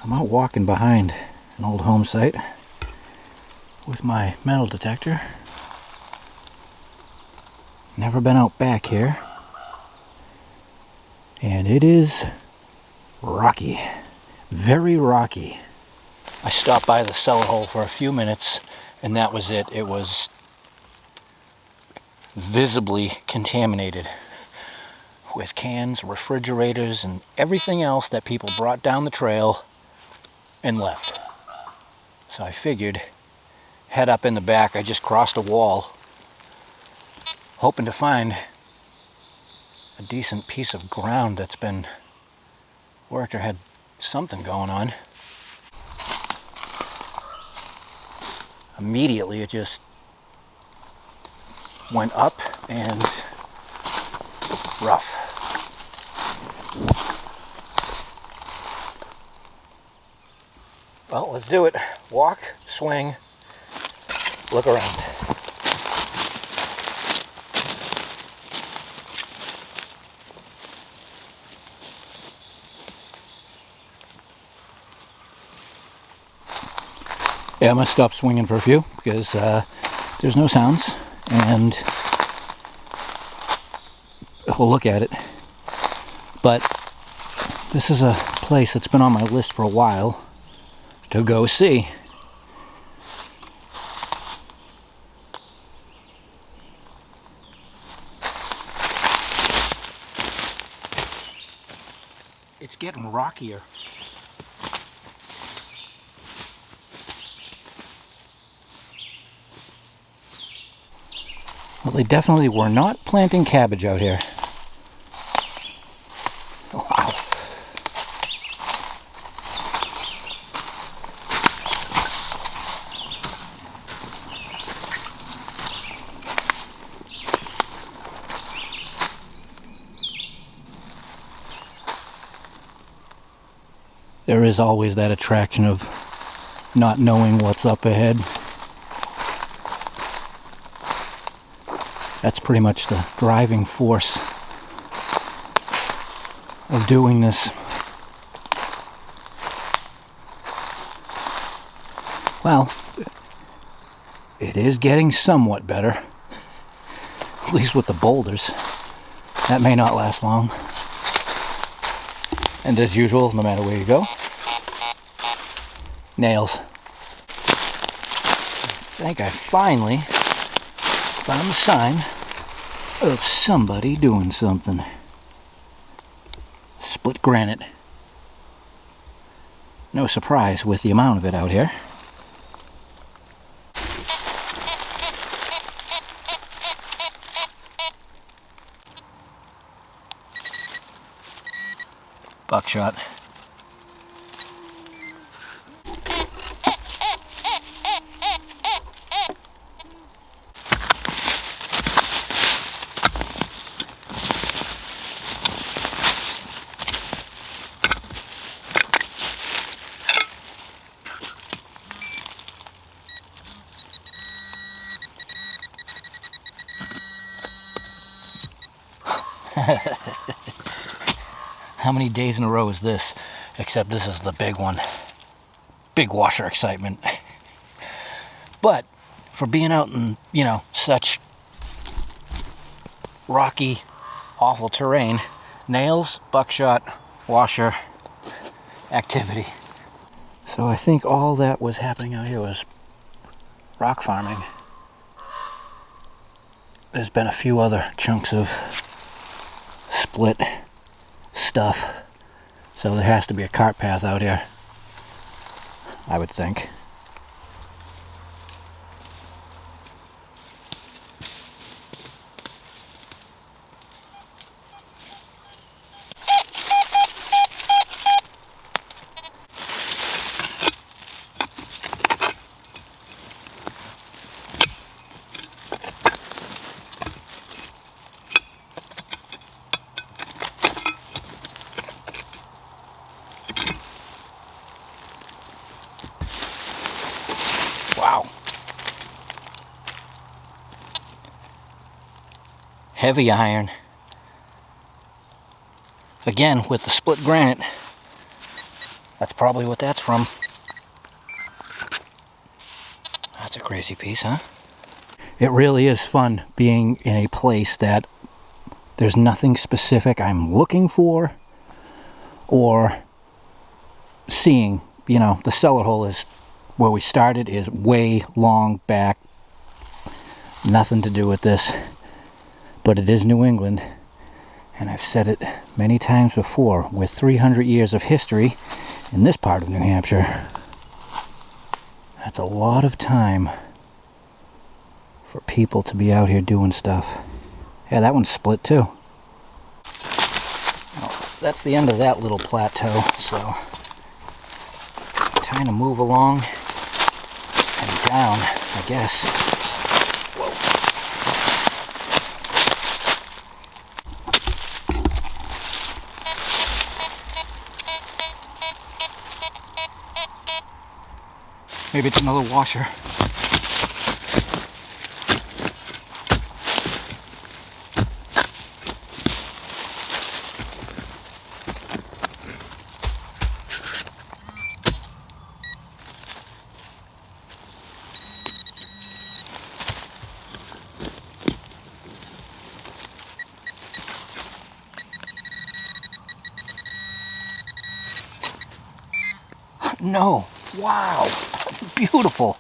I'm out walking behind an old home site with my metal detector. Never been out back here. And it is rocky. Very rocky. I stopped by the cellar hole for a few minutes and that was it. It was visibly contaminated with cans, refrigerators, and everything else that people brought down the trail and left. So I figured, head up in the back. I just crossed a wall, hoping to find a decent piece of ground that's been worked or had something going on. Immediately it just went up and rough. Well, let's do it. Walk, swing, look around. Yeah, I'm gonna stop swinging for a few because there's no sounds, and we'll look at it. But this is a place that's been on my list for a while to go see. It's getting rockier. Well, they definitely were not planting cabbage out here. Wow. There is always that attraction of not knowing what's up ahead. That's pretty much the driving force of doing this. Well, it is getting somewhat better, at least with the boulders. That may not last long. And as usual, no matter where you go, nails. I think I finally found a sign of somebody doing something. Split granite. No surprise with the amount of it out here. Buckshot. How many days in a row is this? Except this is the big one. Big washer excitement. But for being out in, such rocky, awful terrain, nails, buckshot, washer, activity. So I think all that was happening out here was rock farming. There's been a few other chunks of split stuff, so there has to be a cart path out here, I would think. Wow. Heavy iron. Again, with the split granite, That's probably what that's from. That's a crazy piece, huh? It really is fun being in a place that there's nothing specific I'm looking for or seeing. You know, the cellar hole is where we started, is way long back. Nothing to do with this. But it is New England. And I've said it many times before, with 300 years of history in this part of New Hampshire, that's a lot of time for people to be out here doing stuff. Yeah, that one's split too. Well, that's the end of that little plateau, so time to move along and down, I guess. Whoa. Maybe it's another washer. No. Wow. Beautiful.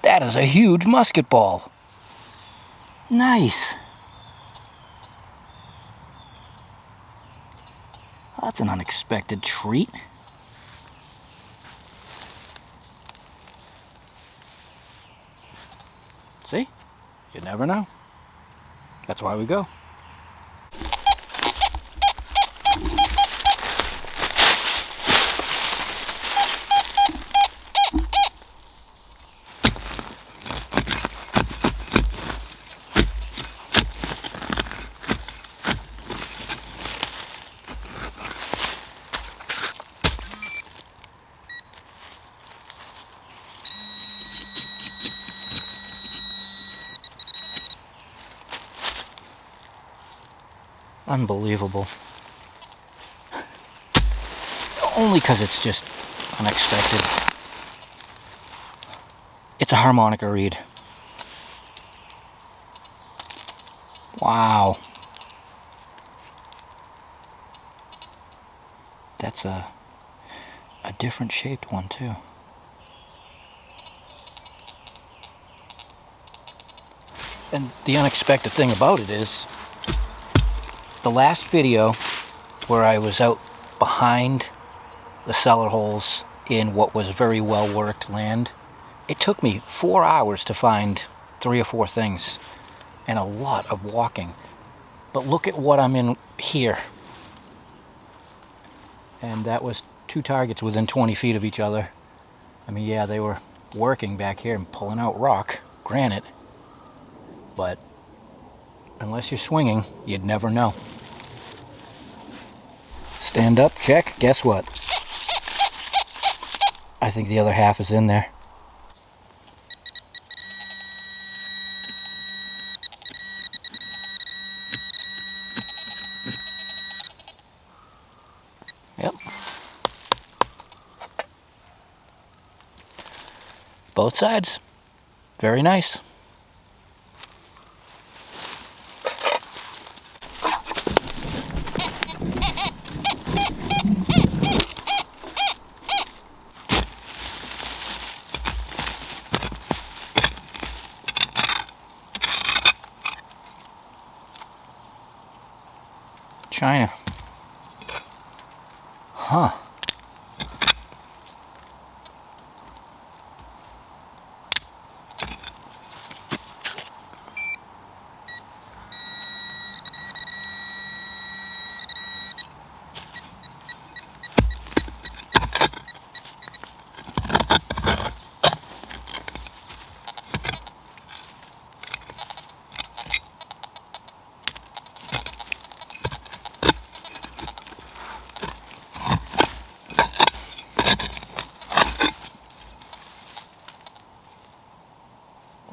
That is a huge musket ball. Nice. That's an unexpected treat. See? You never know. That's why we go. Unbelievable. Only because it's just unexpected. It's a harmonica reed. Wow. That's a different shaped one too. And the unexpected thing about it is, the last video where I was out behind the cellar holes in what was very well worked land, it took me 4 hours to find 3 or 4 things and a lot of walking. But look at what I'm in here. And that was 2 targets within 20 feet of each other. I mean, yeah, they were working back here and pulling out rock, granite, but unless you're swinging, you'd never know. Stand up, check, guess what? I think the other half is in there. Yep. Both sides. Very nice. China. Huh.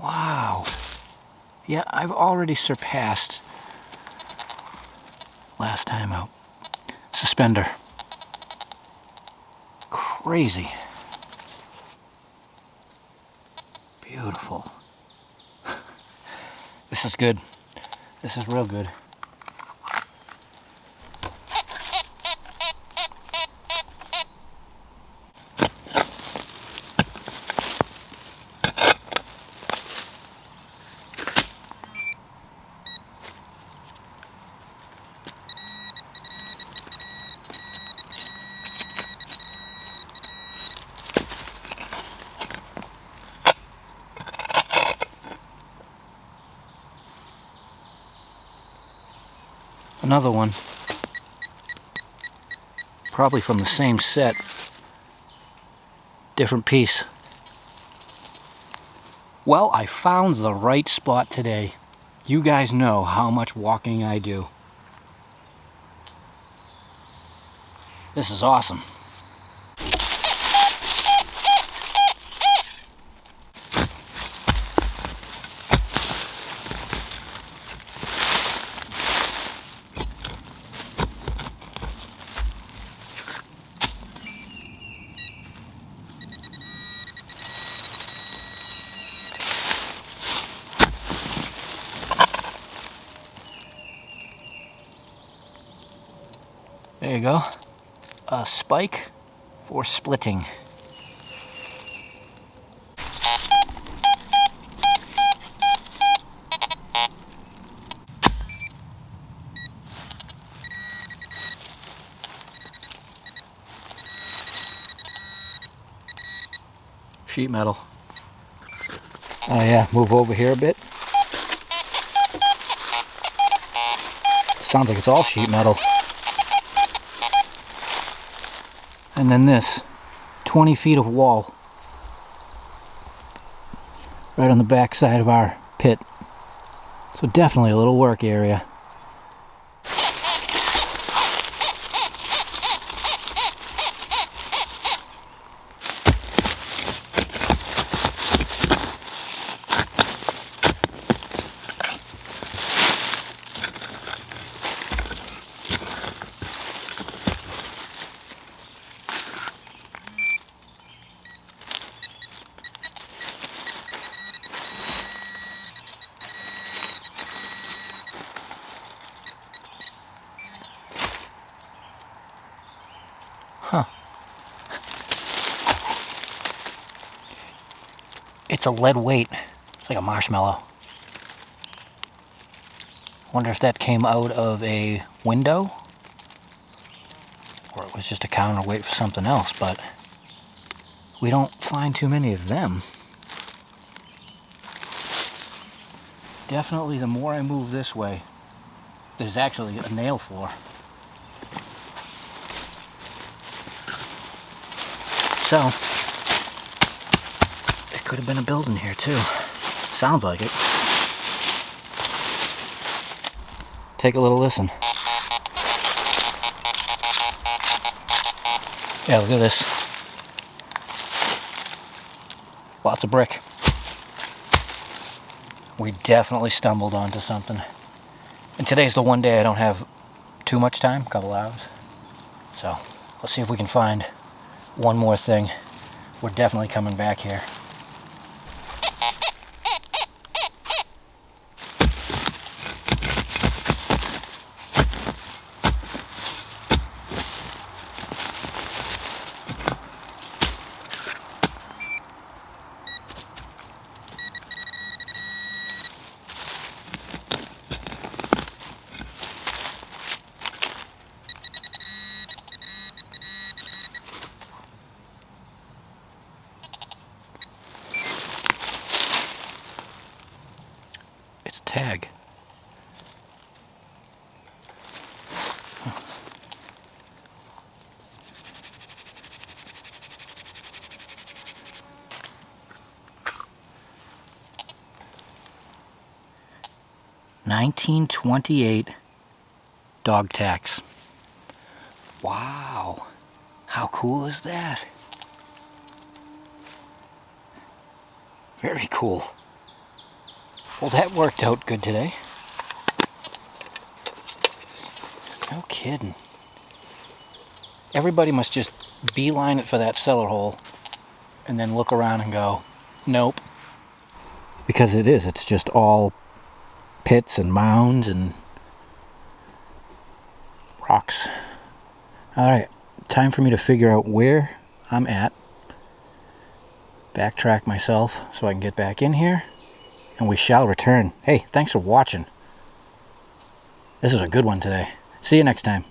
Wow. Yeah, I've already surpassed last time out. suspender. Crazy. Beautiful. This is good. This is real good. Another one, probably from the same set, different piece. Well, I found the right spot today. You guys know how much walking I do. This is awesome. There you go. A spike for splitting. Sheet metal. Oh yeah, move over here a bit. Sounds like it's all sheet metal. And then this, 20 feet of wall. Right on the back side of our pit. So definitely a little work area. Huh. It's a lead weight. It's like a marshmallow. Wonder if that came out of a window? Or it was just a counterweight for something else, but we don't find too many of them. Definitely the more I move this way, there's actually a nail floor. So, it could have been a building here too. Sounds like it. Take a little listen. Yeah, look at this. Lots of brick. We definitely stumbled onto something. And today's the one day I don't have too much time, a couple hours. So, let's see if we can find one more thing. We're definitely coming back here. It's a tag. Huh. $19.28 dog tax. Wow. How cool is that? Very cool. Well, that worked out good today. No kidding. everybody must just beeline it for that cellar hole and then look around and go, nope. Because it's just all pits and mounds and rocks. Alright, time for me to figure out where I'm at, backtrack myself so I can get back in here, and we shall return. Hey, thanks for watching. This is a good one today. See you next time.